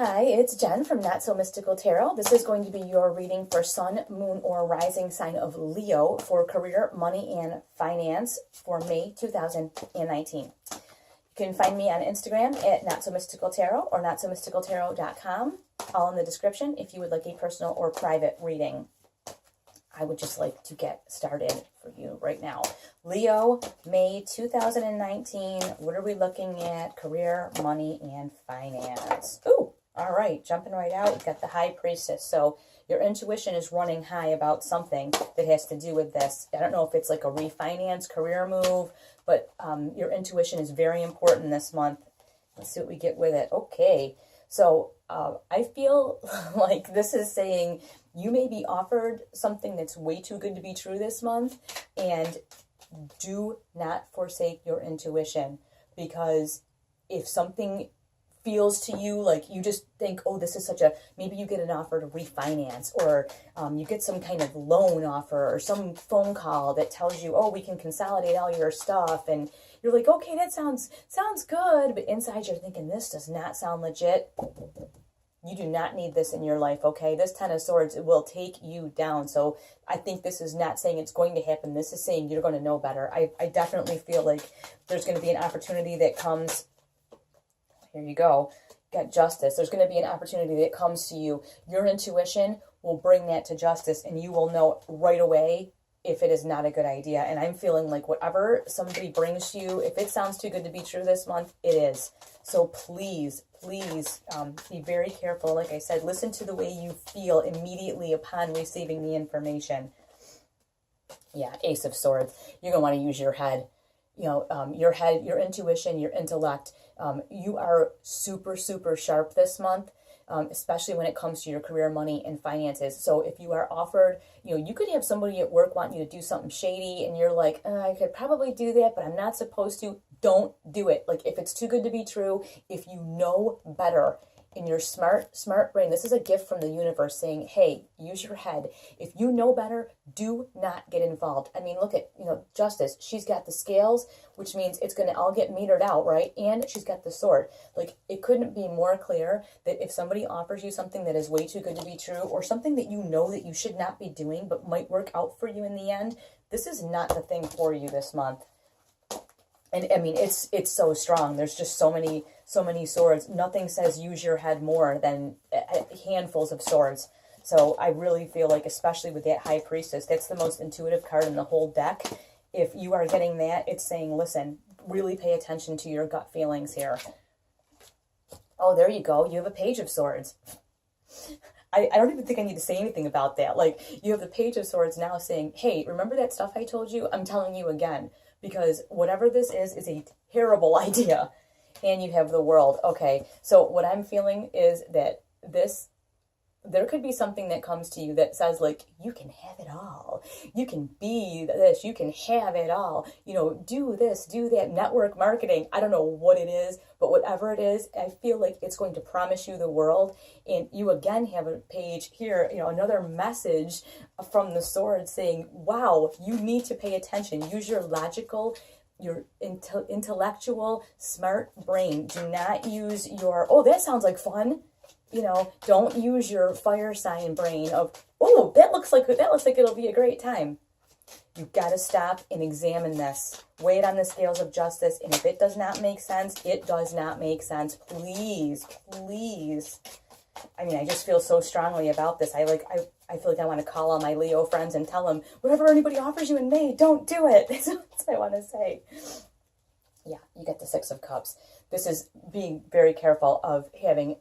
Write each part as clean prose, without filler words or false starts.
Hi, it's Jen from Not So Mystical Tarot. This is going to be your reading for Sun, Moon, or Rising sign of Leo for career, money, and finance for May 2019. You can find me on Instagram at Not So Mystical Tarot or notsomysticaltarot.com, all in the description if you would like a personal or private reading. I would just like to get started for you right now. Leo, May 2019. What are we looking at? Career, money, and finance. Ooh, all right. Jumping right out, we've got the High Priestess. So your intuition is running high about something that has to do with this. I don't know if it's like a refinance, career move, but your intuition is very important this month. Let's see what we get with it. Okay. So I feel like this is saying you may be offered something that's way too good to be true this month, and do not forsake your intuition, because if something feels to you like you just think, oh, this is such a, maybe you get an offer to refinance, or you get some kind of loan offer or some phone call that tells you, oh, we can consolidate all your stuff, and you're like, okay, that sounds good, but inside you're thinking, this does not sound legit. You do not need this in your life, okay? This Ten of Swords, it will take you down. So I think this is not saying it's going to happen. This is saying you're going to know better. I definitely feel like there's going to be an opportunity that comes. Here you go. Got Justice. There's going to be an opportunity that comes to you. Your intuition will bring that to justice, and you will know right away if it is not a good idea. And I'm feeling like whatever somebody brings to you, if it sounds too good to be true this month, it is. So please be very careful. Like I said, listen to the way you feel immediately upon receiving the information. Yeah, Ace of Swords. You're going to want to use your head. You know, your head, your intuition, your intellect. You are super, super sharp this month. Especially when it comes to your career, money, and finances. So if you are offered, you know, you could have somebody at work wanting you to do something shady, and you're like, I could probably do that, but I'm not supposed to. Don't do it. Like, if it's too good to be true, if you know better in your smart brain, this is a gift from the universe saying, hey, use your head. If you know better, do not get involved. I mean, look at, you know, Justice. She's got the scales, which means it's going to all get metered out, right? And she's got the sword. Like, it couldn't be more clear that if somebody offers you something that is way too good to be true, or something that you know that you should not be doing but might work out for you in the end, this is not the thing for you this month. And I mean, it's so strong. There's just so many swords. Nothing says use your head more than handfuls of swords. So I really feel like, especially with that High Priestess, that's the most intuitive card in the whole deck. If you are getting that, it's saying, listen, really pay attention to your gut feelings here. Oh, there you go. You have a Page of Swords. I don't even think I need to say anything about that. Like, you have the Page of Swords now saying, hey, remember that stuff I told you? I'm telling you again. Because whatever this is a terrible idea. And you have the World. Okay, so what I'm feeling is that there could be something that comes to you that says, like, you can have it all. You can be this. You can have it all. You know, do this, do that. Network marketing. I don't know what it is, but whatever it is, I feel like it's going to promise you the world. And you again have a page here, you know, another message from the sword saying, wow, you need to pay attention. Use your logical, your intellectual, smart brain. Do not use your, oh, that sounds like fun. You know, don't use your fire sign brain of, oh, that looks like it'll be a great time. You've got to stop and examine this. Weigh it on the scales of justice, and if it does not make sense, it does not make sense. Please. I mean, I just feel so strongly about this. I feel like I want to call all my Leo friends and tell them, whatever anybody offers you in May, don't do it. That's what I want to say. Yeah, you get the Six of Cups. This is being very careful of having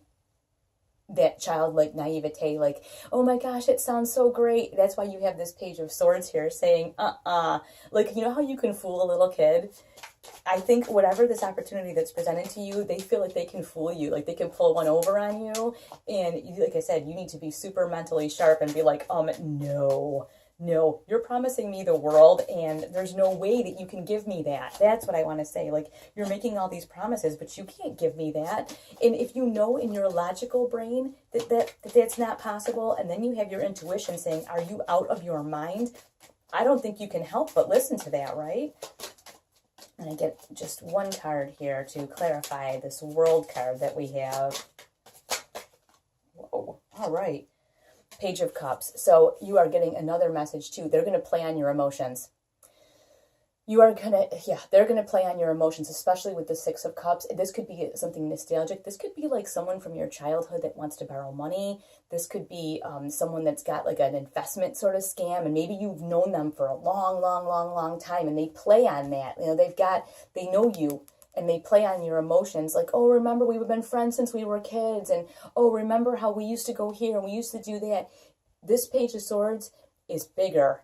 that childlike naivete, like, oh my gosh, it sounds so great. That's why you have this Page of Swords here saying, like, you know how you can fool a little kid? I think whatever this opportunity that's presented to you, they feel like they can fool you, like they can pull one over on you. And like I said, you need to be super mentally sharp and be like, no, you're promising me the world, and there's no way that you can give me that. That's what I want to say. Like, you're making all these promises, but you can't give me that. And if you know in your logical brain that that's not possible, and then you have your intuition saying, are you out of your mind? I don't think you can help but listen to that, right? And I get just one card here to clarify this World card that we have. All right. Page of Cups. So you are getting another message too. They're going to play on your emotions. They're going to play on your emotions, especially with the Six of Cups. This could be something nostalgic. This could be like someone from your childhood that wants to borrow money. This could be someone that's got like an investment sort of scam, and maybe you've known them for a long, long, long, long time, and they play on that. You know, they know you, and they play on your emotions. Like, oh, remember we've been friends since we were kids, and oh, remember how we used to go here and we used to do that. This Page of Swords is bigger,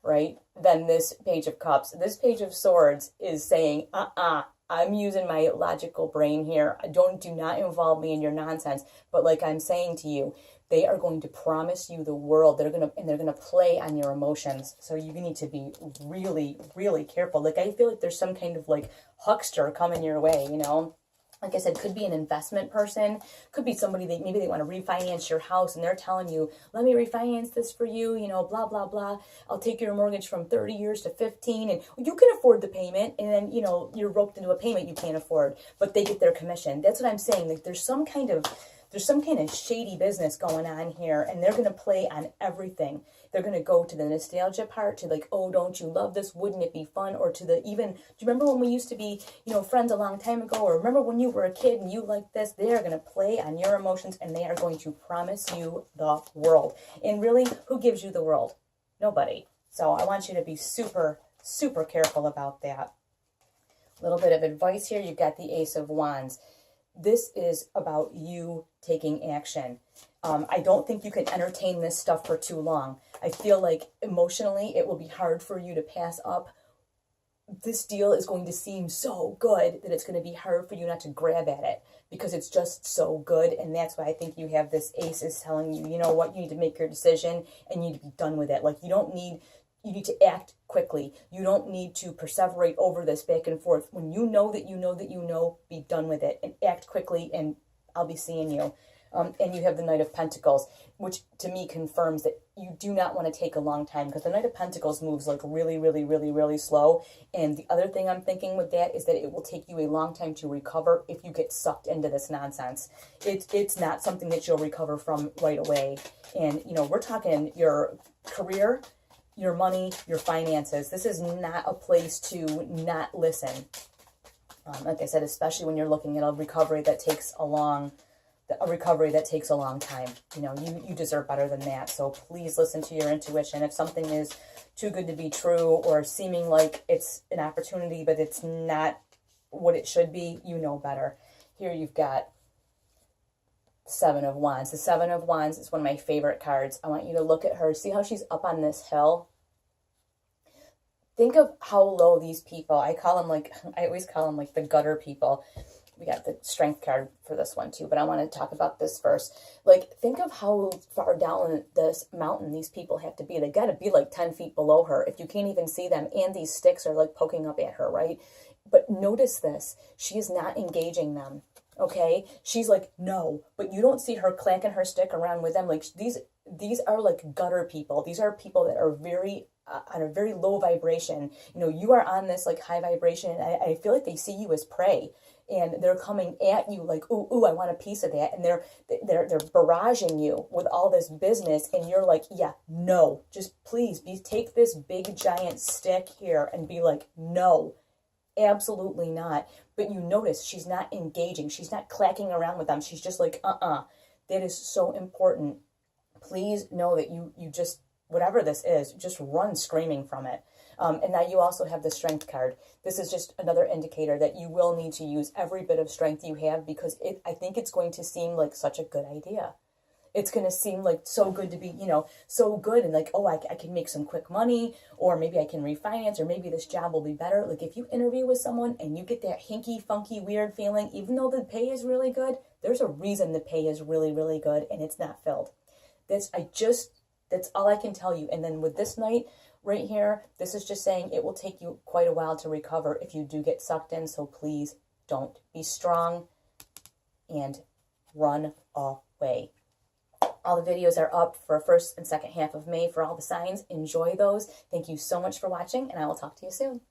right, than this Page of Cups. This Page of Swords is saying, I'm using my logical brain here. Do not involve me in your nonsense. But like I'm saying to you, they are going to promise you the world. They're gonna play on your emotions. So you need to be really, really careful. Like, I feel like there's some kind of like huckster coming your way, you know. Like I said, could be an investment person, could be somebody that maybe they want to refinance your house and they're telling you, let me refinance this for you, you know, blah, blah, blah. I'll take your mortgage from 30 years to 15 and you can afford the payment. And then, you know, you're roped into a payment you can't afford, but they get their commission. That's what I'm saying. Like, there's some kind of shady business going on here, and they're going to play on everything. They're going to go to the nostalgia part, to like, oh, don't you love this? Wouldn't it be fun? Or to the even, do you remember when we used to be, you know, friends a long time ago? Or remember when you were a kid and you liked this? They are going to play on your emotions, and they are going to promise you the world. And really, who gives you the world? Nobody. So I want you to be super, super careful about that. A little bit of advice here. You've got the Ace of Wands. This is about you taking action. I don't think you can entertain this stuff for too long. I feel like emotionally it will be hard for you to pass up. This deal is going to seem so good that it's going to be hard for you not to grab at it because it's just so good. And that's why I think you have this Ace is telling you, you know what, you need to make your decision and you need to be done with it. Like, you need to act quickly. You don't need to perseverate over this back and forth. When you know that you know that you know, be done with it and act quickly, and I'll be seeing you. And you have the Knight of Pentacles, which to me confirms that you do not want to take a long time, because the Knight of Pentacles moves like really, really, really, really slow. And the other thing I'm thinking with that is that it will take you a long time to recover if you get sucked into this nonsense. It's not something that you'll recover from right away. And, you know, we're talking your career, your money, your finances. This is not a place to not listen. Like I said, especially when you're looking at a recovery that takes a long time. You know, you deserve better than that. So please listen to your intuition. If something is too good to be true or seeming like it's an opportunity, but it's not what it should be, you know better. Here you've got Seven of Wands. The Seven of Wands is one of my favorite cards. I want you to look at her. See how she's up on this hill? Think of how low these people, I always call them like the gutter people. We got the Strength card for this one too, but I want to talk about this first. Like, think of how far down this mountain these people have to be. They got to be like 10 feet below her if you can't even see them, and these sticks are like poking up at her, right? But notice this. She is not engaging them, okay? She's like, no, but you don't see her clanking her stick around with them. Like, these are like gutter people. These are people that are very on a very low vibration. You know, you are on this like high vibration, and I feel like they see you as prey. And they're coming at you like, ooh, I want a piece of that. And they're barraging you with all this business. And you're like, yeah, no, just please take this big giant stick here and be like, no, absolutely not. But you notice she's not engaging. She's not clacking around with them. She's just like, That is so important. Please know that you just, whatever this is, just run screaming from it. And now you also have the Strength card. This is just another indicator that you will need to use every bit of strength you have, because I think it's going to seem like such a good idea. It's going to seem like so good to be, you know, so good, and like, oh, I can make some quick money, or maybe I can refinance, or maybe this job will be better. Like, if you interview with someone and you get that hinky, funky, weird feeling, even though the pay is really good, there's a reason the pay is really, really good and it's not filled. That's all I can tell you. And then with this Knight right here, this is just saying it will take you quite a while to recover if you do get sucked in. So please don't. Be strong and run away. All the videos are up for first and second half of May for all the signs. Enjoy those. Thank you so much for watching, and I will talk to you soon.